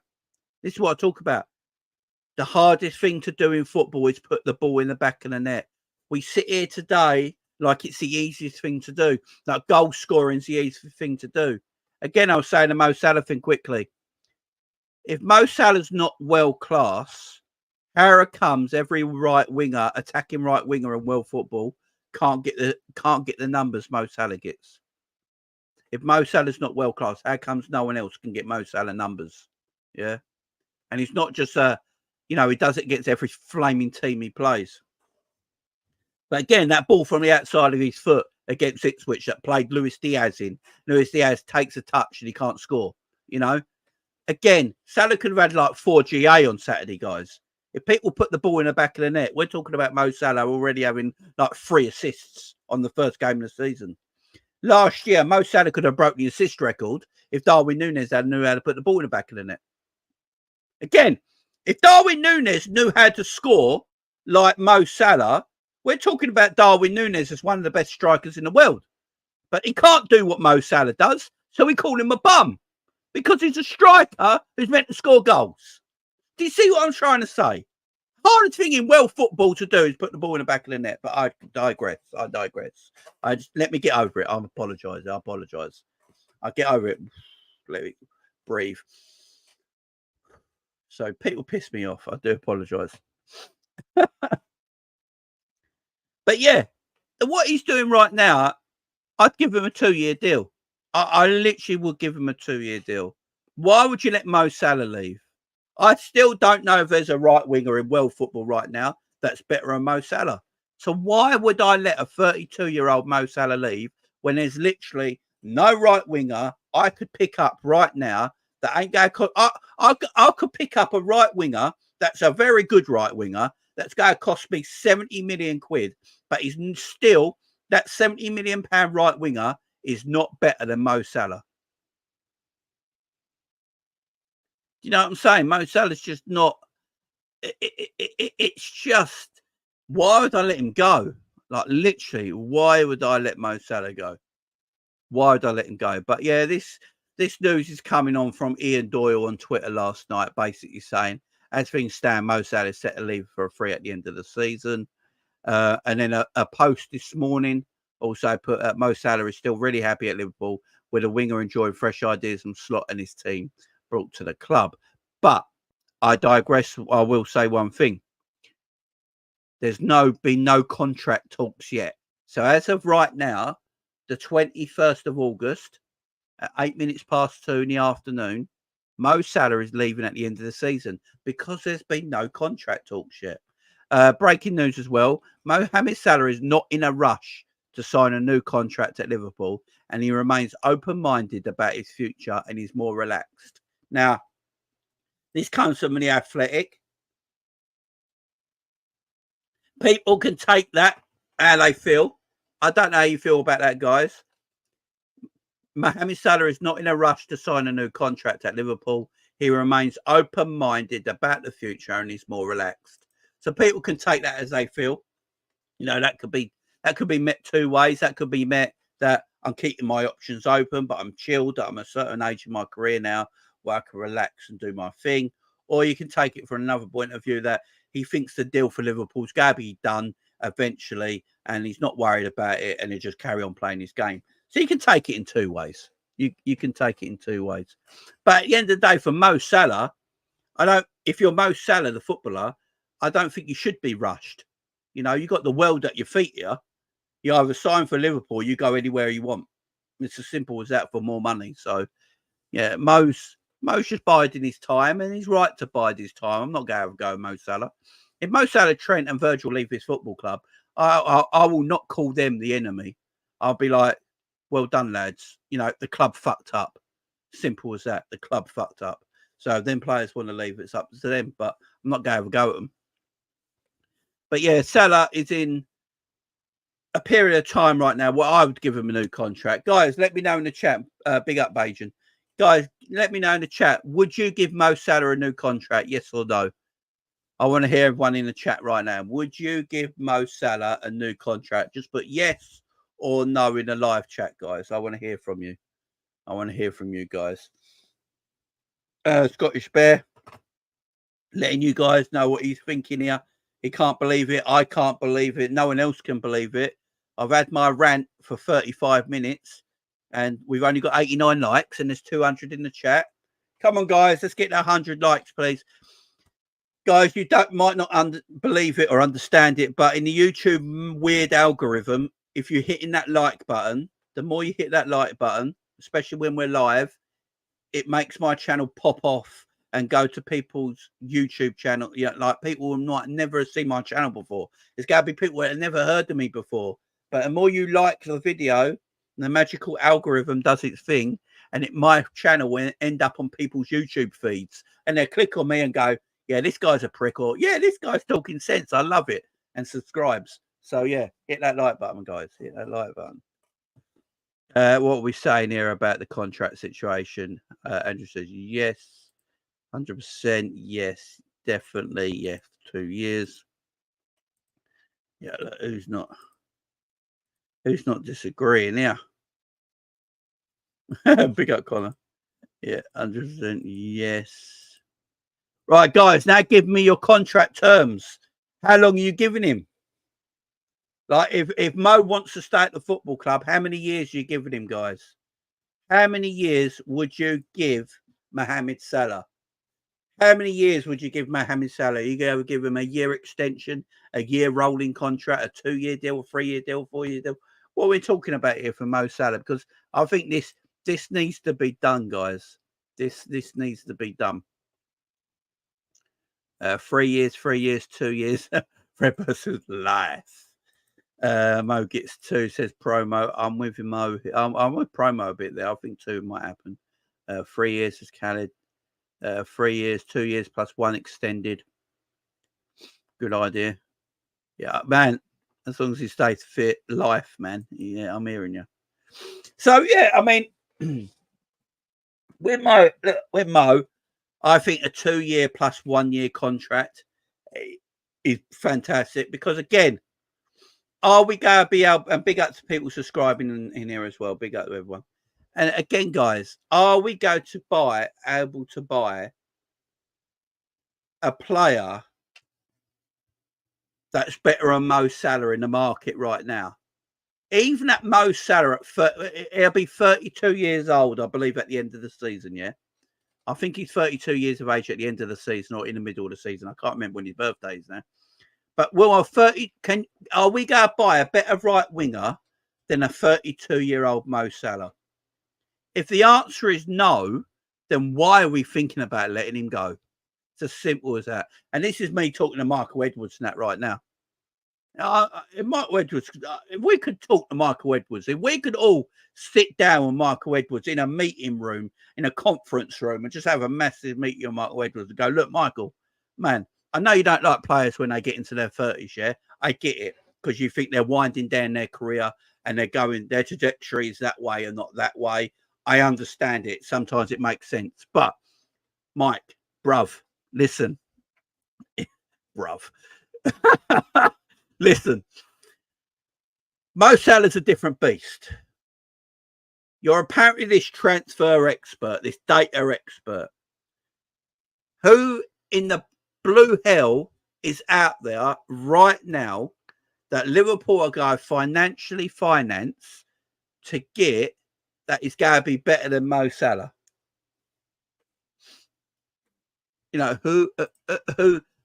S1: The hardest thing to do in football is put the ball in the back of the net. We sit here today like it's the easiest thing to do. Like goal scoring is the easiest thing to do. Again, I was saying the Mo Salah thing quickly. If Mo Salah's not world class, how comes every attacking right winger in world football can't get the numbers Mo Salah gets? If Mo Salah's not world class, how comes no one else can get Mo Salah numbers? Yeah, and he's not just he does it against every flaming team he plays. But again, that ball from the outside of his foot against Ipswich that played Luis Diaz in. Luis Diaz takes a touch and he can't score. Again, Salah could have had like 4 GA on Saturday, guys. If people put the ball in the back of the net, we're talking about Mo Salah already having like 3 assists on the first game of the season. Last year, Mo Salah could have broken the assist record if Darwin Núñez knew how to put the ball in the back of the net. Again, if Darwin Núñez knew how to score like Mo Salah, we're talking about Darwin Núñez as one of the best strikers in the world. But he can't do what Mo Salah does, so we call him a bum. Because he's a striker who's meant to score goals. Do you see what I'm trying to say? Hardest thing in world football to do is put the ball in the back of the net. But I digress. Let me get over it. I apologise. I get over it. Let me breathe. So people piss me off. I do apologise. But yeah, what he's doing right now, I'd give him a 2-year deal. I literally would give him a 2-year deal. Why would you let Mo Salah leave? I still don't know if there's a right winger in world football right now that's better than Mo Salah. So why would I let a 32-year-old Mo Salah leave when there's literally no right winger I could pick up right now that ain't going to... I could pick up a right winger that's a very good right winger that's going to cost me 70 million quid, but he's still... That 70 million pound right winger is not better than Mo Salah. You know what I'm saying? Mo Salah's just not... It's just... Why would I let him go? Like, literally, why would I let Mo Salah go? Why would I let him go? But yeah, this news is coming on from Ian Doyle on Twitter last night, basically saying, as things stand, Mo Salah is set to leave for a free at the end of the season. And then a post this morning also put Mo Salah is still really happy at Liverpool with a winger enjoying fresh ideas from Slot and his team brought to the club. But I digress. I will say one thing. There's been no contract talks yet. So as of right now, the 21st of August, at 8 minutes past 2 in the afternoon, Mo Salah is leaving at the end of the season because there's been no contract talks yet. Breaking news as well, Mohamed Salah is not in a rush to sign a new contract at Liverpool, and he remains open-minded about his future and is more relaxed. Now, this comes from The Athletic. People can take that how they feel. I don't know how you feel about that, guys. Mohamed Salah is not in a rush to sign a new contract at Liverpool. He remains open-minded about the future and is more relaxed. So people can take that as they feel. You know, that could be met two ways. That could be met that I'm keeping my options open, but I'm chilled. I'm at a certain age in my career now where I can relax and do my thing. Or you can take it from another point of view that he thinks the deal for Liverpool's going to be done eventually and he's not worried about it and he'll just carry on playing his game. So you can take it in two ways. You can take it in two ways. But at the end of the day, for Mo Salah, if you're Mo Salah, the footballer, I don't think you should be rushed. You know, you got the world at your feet here. You either sign for Liverpool, you go anywhere you want. It's as simple as that for more money. So, yeah, Mo's just biding his time, and he's right to bide his time. I'm not going to go Mo Salah. If Mo Salah, Trent, and Virgil leave his football club, I will not call them the enemy. I'll be like, well done, lads. You know, the club fucked up. Simple as that. The club fucked up. So if them players want to leave, it's up to them. But I'm not going to have a go at them. But yeah, Salah is in a period of time right now where I would give him a new contract. Guys, let me know in the chat. Big up, Bajan. Guys, let me know in the chat. Would you give Mo Salah a new contract? Yes or no? I want to hear everyone in the chat right now. Would you give Mo Salah a new contract? Just put yes or no in the live chat, guys. I want to hear from you. I want to hear from you guys. Scottish Bear, letting you guys know what he's thinking here. He can't believe it. I can't believe it. No one else can believe it. I've had my rant for 35 minutes and we've only got 89 likes and there's 200 in the chat. Come on, guys. Let's get that 100 likes, please. Guys, you might not believe it or understand it, but in the YouTube weird algorithm, if you're hitting that like button, the more you hit that like button, especially when we're live, it makes my channel pop off and go to people's YouTube channel. You know, like people who might never have seen my channel before. There's got to be people that have never heard of me before. But the more you like the video, the magical algorithm does its thing, and my channel will end up on people's YouTube feeds. And they click on me and go, yeah, this guy's a prick, or yeah, this guy's talking sense. I love it. And subscribes. So yeah, hit that like button, guys. Hit that like button. What are we saying here about the contract situation? Andrew says yes, 100%. Yes, definitely. Yes, 2 years. Yeah, look, who's not disagreeing here? Big up, Connor. Yeah, 100%. Yes. Right, guys. Now give me your contract terms. How long are you giving him? Like, if Mo wants to stay at the football club, how many years are you giving him, guys? How many years would you give Mohamed Salah? How many years would you give Mohamed Salah? You going to give him a year extension, a year rolling contract, a 2-year deal, a 3-year deal, 4-year deal? What are we talking about here for Mo Salah? Because I think this This needs to be done, guys. This needs to be done. 3 years, 2 years. Fred versus life. Mo gets 2, says promo. I'm with him, Mo. I'm with promo a bit there. I think 2 might happen. 3 years is Khaled. 3 years, 2 years plus 1 extended. Good idea. Yeah, man. As long as he stays fit, life, man. Yeah, I'm hearing you. So yeah, I mean, with Mo, I think a 2 year plus 1 year contract is fantastic because again, are we going to be able, and big up to people subscribing in here as well. Big up to everyone. And again, guys, are we going to able to buy a player that's better than Mo Salah in the market right now? Even at Mo Salah, he'll be 32 years old, I believe, at the end of the season, yeah? I think he's 32 years of age at the end of the season or in the middle of the season. I can't remember when his birthday is now. But are we going to buy a better right winger than a 32-year-old Mo Salah? If the answer is no, then why are we thinking about letting him go? It's as simple as that. And this is me talking to Michael Edwards and that right now. Michael Edwards, if we could talk to Michael Edwards, if we could all sit down with Michael Edwards in a meeting room, in a conference room, and just have a massive meeting with Michael Edwards and go, look, Michael, man, I know you don't like players when they get into their 30s, yeah? I get it, because you think they're winding down their career and they're going, their trajectory is that way and not that way. I understand it. Sometimes it makes sense. But, Mike, bruv, listen. Bruv. Listen. Mo Salah's a different beast. You're apparently this transfer expert, this data expert. Who in the blue hell is out there right now that Liverpool are going to financially finance to get that is going to be better than Mo Salah? You know, who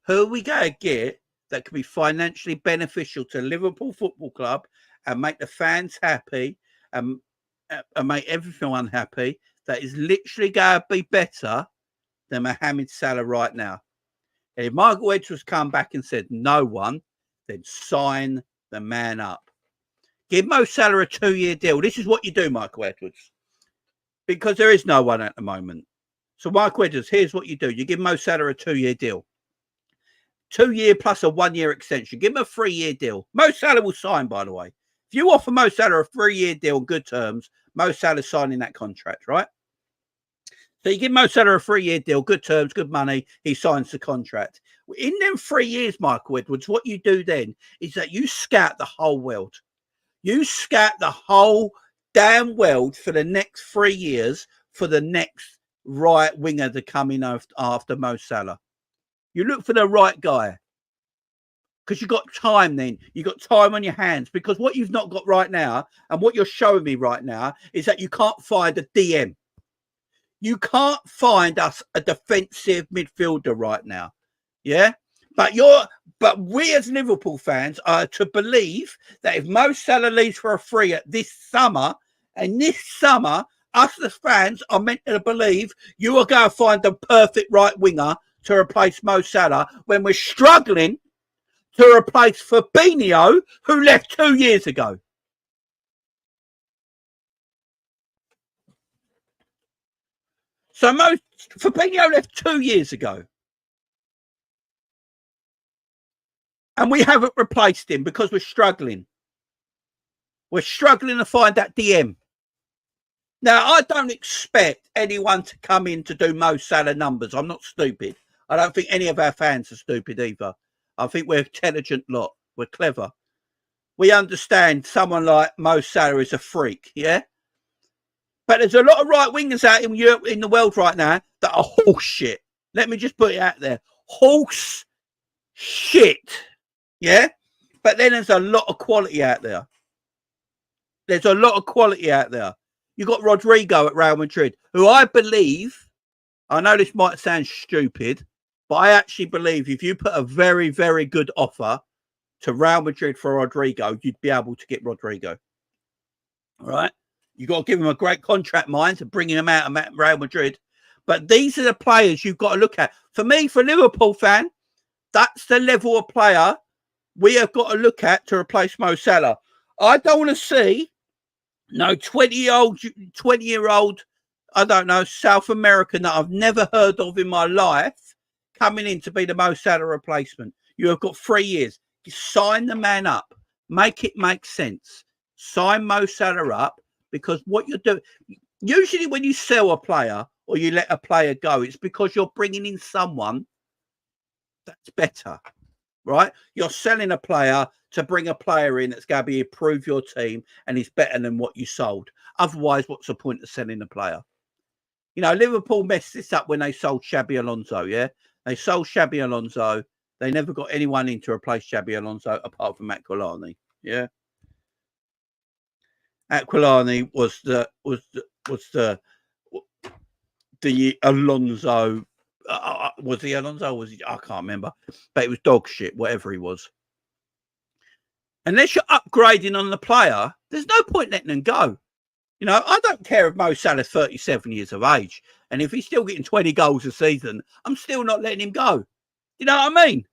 S1: are we going to get that could be financially beneficial to Liverpool Football Club and make the fans happy and make everyone happy, that is literally going to be better than Mohamed Salah right now? And if Michael Edwards come back and said no one, then sign the man up. Give Mo Salah a 2-year deal. This is what you do, Michael Edwards, because there is no one at the moment. So, Michael Edwards, here's what you do. You give Mo Salah a 2-year deal. 2 year plus a 1 year extension. Give him a 3-year deal. Mo Salah will sign, by the way. If you offer Mo Salah a 3-year deal on good terms, Mo Salah's signing that contract, right? So you give Mo Salah a 3-year deal, good terms, good money, he signs the contract. In them 3 years, Michael Edwards, what you do then is that you scout the whole world. You scout the whole damn world for the next 3 years for the next right winger to come in after Mo Salah. You look for the right guy because you've got time then. You've got time on your hands, because what you've not got right now and what you're showing me right now is that you can't find a DM. You can't find us a defensive midfielder right now. Yeah? But we as Liverpool fans are to believe that if Mo Salah leaves for a free at this summer, and this summer, us as fans are meant to believe you are going to find the perfect right winger to replace Mo Salah when we're struggling to replace Fabinho, who left 2 years ago. So Fabinho left 2 years ago. And we haven't replaced him because we're struggling. We're struggling to find that DM. Now, I don't expect anyone to come in to do Mo Salah numbers. I'm not stupid. I don't think any of our fans are stupid either. I think we're intelligent lot. We're clever. We understand someone like Mo Salah is a freak, yeah? But there's a lot of right wingers out in Europe, in the world right now, that are horse shit. Let me just put it out there. Horse shit. Yeah? But then there's a lot of quality out there. There's a lot of quality out there. You got Rodrigo at Real Madrid, who I believe, I know this might sound stupid, but I actually believe if you put a very, very good offer to Real Madrid for Rodrigo, you'd be able to get Rodrigo. All right? You've got to give him a great contract, mind, to bring him out of Real Madrid. But these are the players you've got to look at. For me, for a Liverpool fan, that's the level of player we have got to look at to replace Mo Salah. I don't want to see no 20-year-old, I don't know, South American that I've never heard of in my life coming in to be the Mo Salah replacement. You have got 3 years. You sign the man up. Make it make sense. Sign Mo Salah up, because what you're doing, usually when you sell a player or you let a player go, it's because you're bringing in someone that's better, right? You're selling a player to bring a player in that's going to improve your team and is better than what you sold. Otherwise, what's the point of selling a player? You know, Liverpool messed this up when they sold Xabi Alonso, yeah? They sold Xabi Alonso. They never got anyone in to replace Xabi Alonso apart from Aquilani, yeah? Aquilani was the Alonso. Was he Alonso? Was he? I can't remember. But it was dog shit, whatever he was. Unless you're upgrading on the player, there's no point letting them go. You know, I don't care if Mo Salah's 37 years of age, and if he's still getting 20 goals a season, I'm still not letting him go. You know what I mean?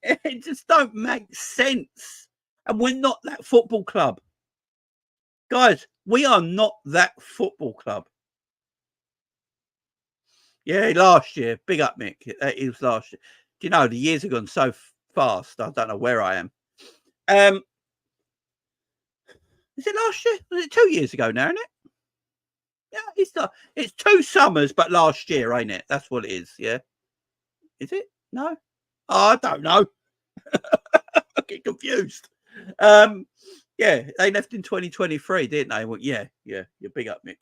S1: It just don't make sense. And we're not that football club. Guys, we are not that football club. Yeah, last year. Big up, Mick. It was last year. Do you know, the years have gone so fast. I don't know where I am. Is it last year? Was it 2 years ago now, isn't it? Yeah, it's 2 summers, but last year, ain't it? That's what it is, yeah? Is it? No? Oh, I don't know. I get confused. Yeah, they left in 2023, didn't they? Well, yeah, you're big up, Mick.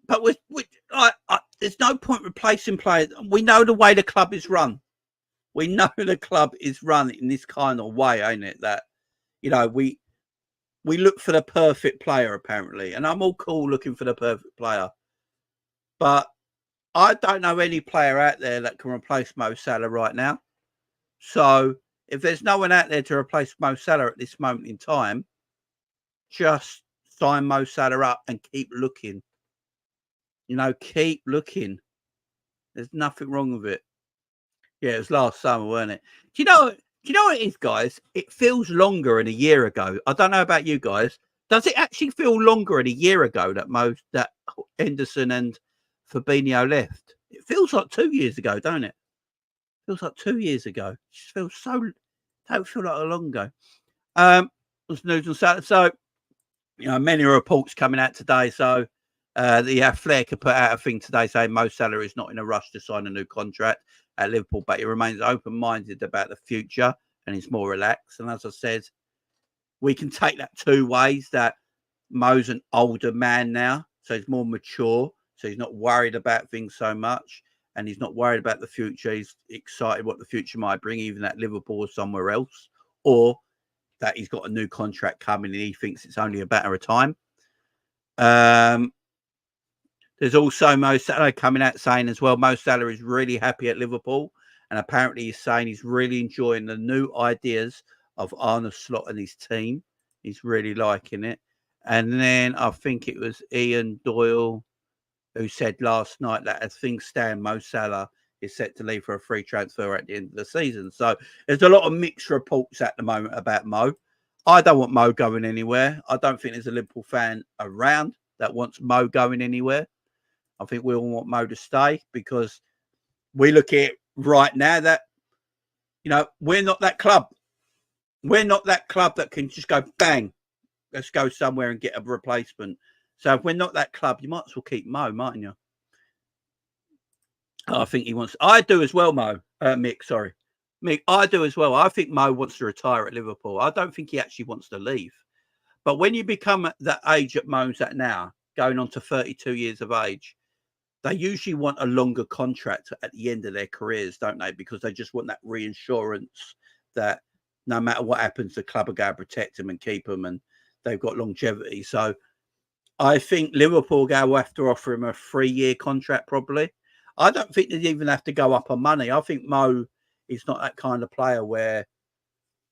S1: But there's no point replacing players. We know the way the club is run. We know the club is run in this kind of way, ain't it? That, you know, we look for the perfect player, apparently. And I'm all cool looking for the perfect player. But I don't know any player out there that can replace Mo Salah right now. So if there's no one out there to replace Mo Salah at this moment in time, just sign Mo Salah up and keep looking. You know, keep looking. There's nothing wrong with it. Yeah, it was last summer, wasn't it? Do you know what it is, guys? It feels longer than a year ago. I don't know about you guys. Does it actually feel longer than a year ago that Henderson and Fabinho left? It feels like 2 years ago, don't it? Feels like 2 years ago. It just feels don't feel like a long ago. Was news on Saturday. So, you know, many reports coming out today. So, the Flair could put out a thing today saying Mo Salah is not in a rush to sign a new contract at Liverpool, but he remains open-minded about the future and he's more relaxed. And as I said, we can take that 2 ways. That Mo's an older man now, so he's more mature, so he's not worried about things so much, and he's not worried about the future. He's excited what the future might bring, even at Liverpool or somewhere else, or that he's got a new contract coming and he thinks it's only a matter of time. There's also Mo Salah coming out saying as well, Mo Salah is really happy at Liverpool. And apparently he's saying he's really enjoying the new ideas of Arne Slot and his team. He's really liking it. And then I think it was Ian Doyle who said last night that as things stand, Mo Salah is set to leave for a free transfer at the end of the season. So there's a lot of mixed reports at the moment about Mo. I don't want Mo going anywhere. I don't think there's a Liverpool fan around that wants Mo going anywhere. I think we all want Mo to stay, because we look at it right now that, you know, we're not that club. We're not that club that can just go, bang, let's go somewhere and get a replacement. So if we're not that club, you might as well keep Mo, mightn't you? I think he wants. I do as well, Mick, sorry. Mick, I do as well. I think Mo wants to retire at Liverpool. I don't think he actually wants to leave. But when you become at that age that Mo's at now, going on to 32 years of age, they usually want a longer contract at the end of their careers, don't they? Because they just want that reinsurance that no matter what happens, the club are going to protect them and keep them, and they've got longevity. So I think Liverpool will have to offer him a 3-year contract probably. I don't think they'd even have to go up on money. I think Mo is not that kind of player where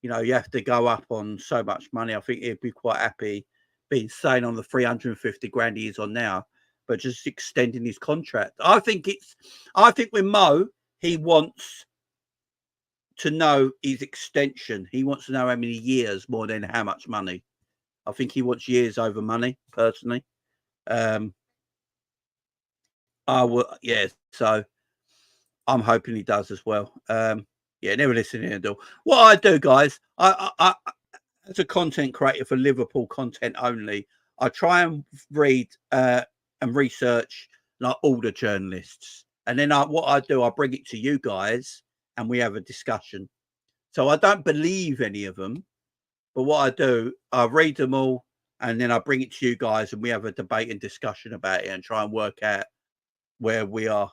S1: you know, you have to go up on so much money. I think he'd be quite happy being staying on the 350 grand he is on now, but just extending his contract. I think with Mo, he wants to know his extension. He wants to know how many years more than how much money. I think he wants years over money, personally. So I'm hoping he does as well. Never listen in at all. What I do, guys, I as a content creator for Liverpool content only, I try and read and research like all the journalists, and then what I do, I bring it to you guys, and we have a discussion. So I don't believe any of them, but what I do, I read them all, and then I bring it to you guys, and we have a debate and discussion about it, and try and work out where we are.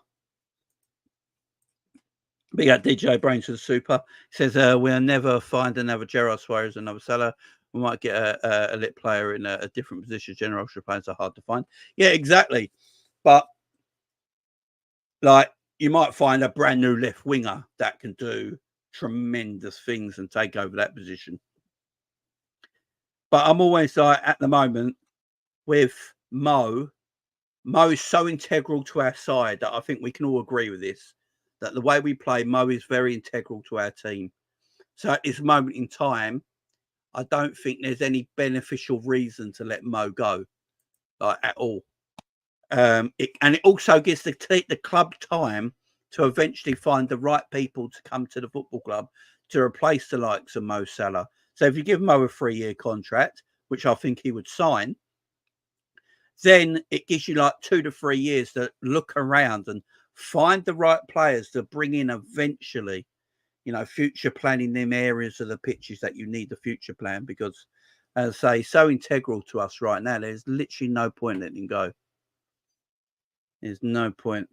S1: Big up DJ Brains for the super. Says we'll never find another Gerard Suarez, another Salah. We might get a lit player in a different position. Generational players are hard to find. Yeah, exactly. But like, you might find a brand new left winger that can do tremendous things and take over that position. But I'm always like, at the moment with Mo is so integral to our side that I think we can all agree with this, that the way we play, Mo is very integral to our team. So at this moment in time, I don't think there's any beneficial reason to let Mo go, like, at all. It also gives the club time to eventually find the right people to come to the football club to replace the likes of Mo Salah. So if you give Mo a 3-year contract, which I think he would sign, then it gives you like 2 to 3 years to look around and find the right players to bring in eventually, you know, future planning them areas of the pitches that you need the future plan, because, as I say, so integral to us right now, there's literally no point letting him go. There's no point.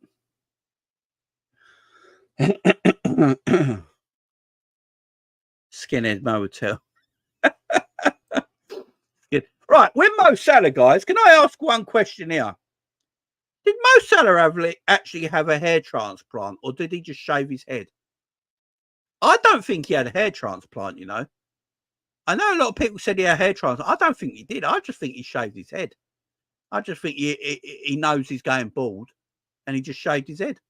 S1: Skinhead Motel. Right, with Mo Salah, guys, can I ask one question here? Did Mo Salah actually have a hair transplant, or did he just shave his head? I don't think he had a hair transplant, you know. I know a lot of people said he had a hair transplant. I don't think he did. I just think he shaved his head. I just think he knows he's going bald, and he just shaved his head.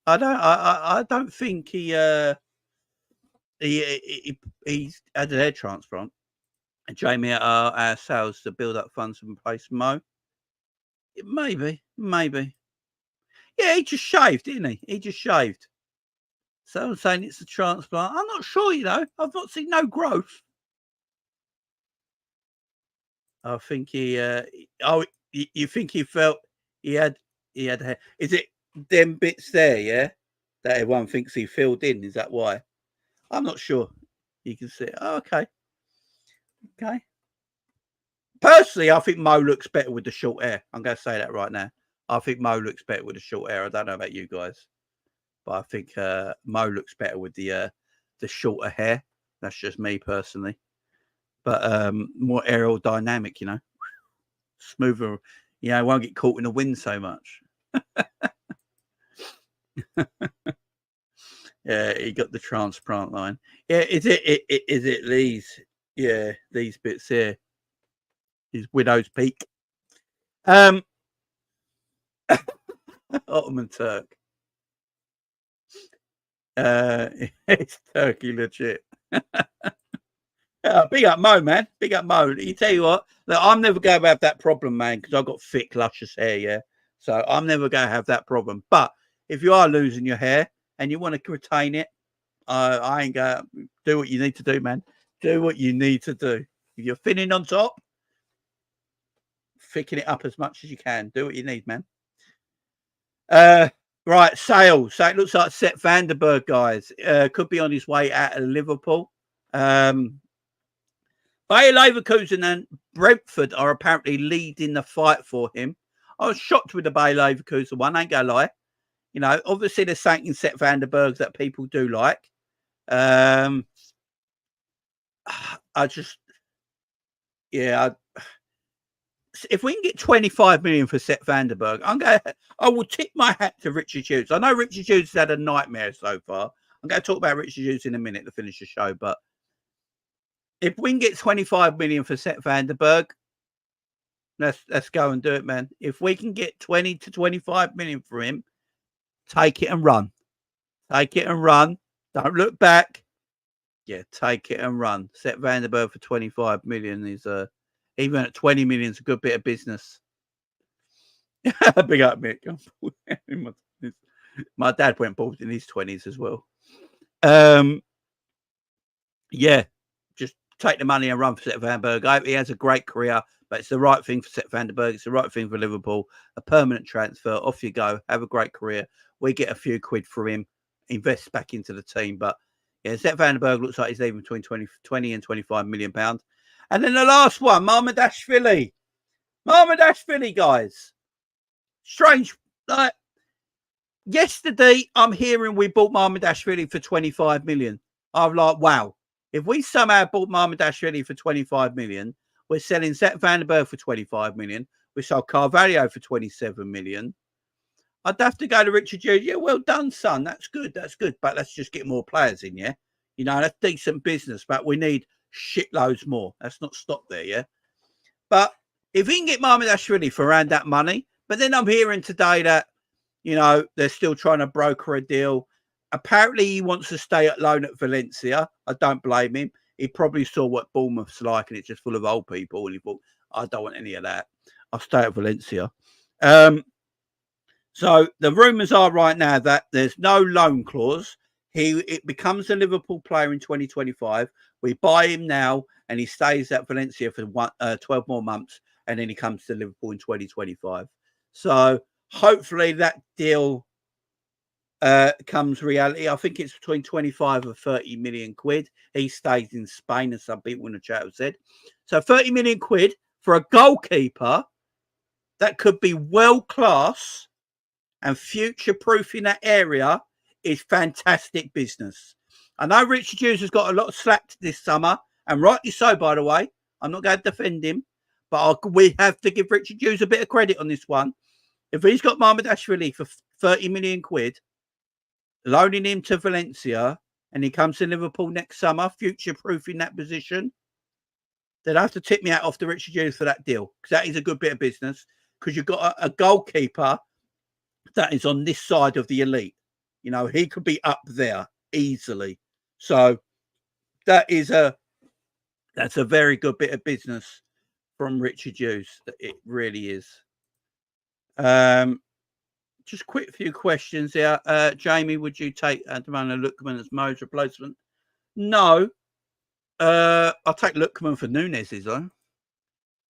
S1: I don't think he had a hair transplant. And Jamie at our sales to build up funds to replace Mo. Maybe. Yeah, he just shaved, didn't he? He just shaved. So I'm saying it's a transplant. I'm not sure, you know. I've not seen no growth. I think he. You think he felt he had hair? Is it them bits there? Yeah, that everyone thinks he filled in. Is that why? I'm not sure. You can see it. Oh, okay. Personally, I think Mo looks better with the short hair. I'm going to say that right now. I think Mo looks better with the short hair. I don't know about you guys, but I think Mo looks better with the shorter hair. That's just me personally. But more aerodynamic, you know, smoother. You know, won't get caught in the wind so much. Yeah, he got the transplant line. Yeah, is it these? Yeah, these bits here. His widow's peak. Ottoman Turk. It's Turkey legit. Big up Mo, man. Big up Mo. You tell you what, look, I'm never going to have that problem, man, because I've got thick, luscious hair, yeah. So I'm never going to have that problem. But if you are losing your hair and you want to retain it, I ain't going to do what you need to do, man. Do what you need to do. If you're thinning on top, thicken it up as much as you can. Do what you need, man. Right, sale. So it looks like Sepp van der Berg, guys. Could be on his way out of Liverpool. Bayer Leverkusen and Brentford are apparently leading the fight for him. I was shocked with the Bayer Leverkusen one, ain't gonna lie. You know, obviously there's something in Sepp van der Berg that people do like. If we can get 25 million for Sepp van der Berg, I will tip my hat to Richard Hughes. I know Richard Hughes has had a nightmare so far. I'm going to talk about Richard Hughes in a minute to finish the show, but If we can get 25 million for Sepp van der Berg, let's go and do it, man. If we can get 20 to 25 million for him, take it and run. Take it and run. Don't look back. Yeah, take it and run. Sepp van der Berg for 25 million is even at 20 million is a good bit of business. Big up, Mick. My dad went bald in his 20s as well. Yeah, just take the money and run for Sepp van der Berg. I hope he has a great career, but it's the right thing for Sepp van der Berg. It's the right thing for Liverpool. A permanent transfer. Off you go. Have a great career. We get a few quid for him. Invest back into the team. But yeah, Sepp van der Berg looks like he's leaving between 20 and 25 million pounds. And then the last one, Mamardashvili. Mamardashvili, guys. Strange. Like, yesterday, I'm hearing we bought Mamardashvili for 25 million. I'm like, wow. If we somehow bought Mamardashvili for 25 million, we're selling Sepp van der Berg for 25 million. We sold Carvalho for 27 million. I'd have to go to Richard Hughes. Yeah, well done, son. That's good. That's good. But let's just get more players in, yeah? You know, that's decent business, but we need shitloads more. Let's not stop there, yeah? But if we can get Mamardashvili for around that money, but then I'm hearing today that, you know, they're still trying to broker a deal. Apparently, he wants to stay at loan at Valencia. I don't blame him. He probably saw what Bournemouth's like, and it's just full of old people. And he thought, I don't want any of that. I'll stay at Valencia. So the rumours are right now that there's no loan clause. It becomes a Liverpool player in 2025. We buy him now, and he stays at Valencia for 12 more months, and then he comes to Liverpool in 2025. So hopefully that deal comes reality. I think it's between 25 and 30 million quid. He stays in Spain, as some people in the chat have said. So 30 million quid for a goalkeeper that could be world class and future proof in that area is fantastic business. I know Richard Hughes has got a lot of slack this summer, and rightly so, by the way. I'm not going to defend him, but we have to give Richard Hughes a bit of credit on this one. If he's got Mamardashvili for 30 million quid, loaning him to Valencia, and he comes to Liverpool next summer, future-proof in that position, then I have to tip me out off to Richard Hughes for that deal, because that is a good bit of business, because you've got a goalkeeper that is on this side of the elite. You know, he could be up there easily. So that's a very good bit of business from Richard Hughes. It really is. Just quick few questions here. Jamie, would you take Adamana Lookman as Mo's replacement? No. I'll take Lookman for Nunez's though.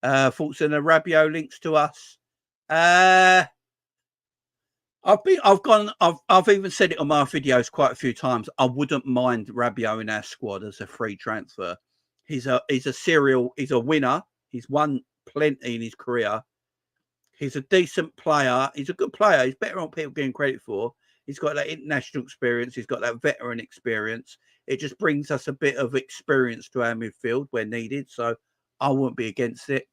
S1: Thoughts on the Rabiot links to us? I've even said it on my videos quite a few times. I wouldn't mind Rabiot in our squad as a free transfer. He's a winner. He's won plenty in his career. He's a decent player. He's a good player. He's better on people getting credit for. He's got that international experience. He's got that veteran experience. It just brings us a bit of experience to our midfield where needed. So I wouldn't be against it.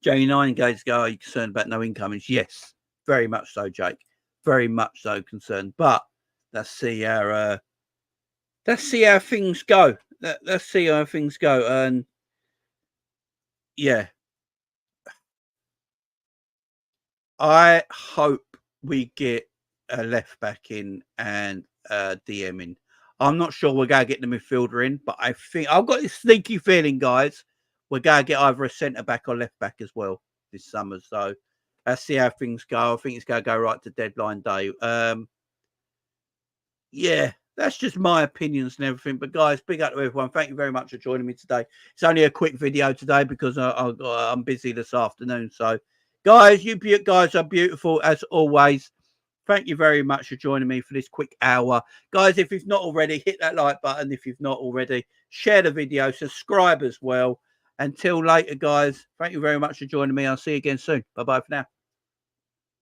S1: J9 goes, are you concerned about no incomings? Yes, very much so, Jake. Very much so concerned. But let's see how things go. Let's see how things go. And yeah. I hope we get a left back in and DM in. I'm not sure we're going to get the midfielder in, but I think I've got this sneaky feeling, guys, we're going to get either a centre back or left back as well this summer. So let's see how things go. I think it's going to go right to deadline day. Yeah, that's just my opinions and everything. But guys, big up to everyone. Thank you very much for joining me today. It's only a quick video today because I'm busy this afternoon. So guys, you guys are beautiful as always. Thank you very much for joining me for this quick hour. Guys, if you've not already, hit that like button. If you've not already, share the video, subscribe as well. Until later, guys, thank you very much for joining me. I'll see you again soon. Bye-bye for now.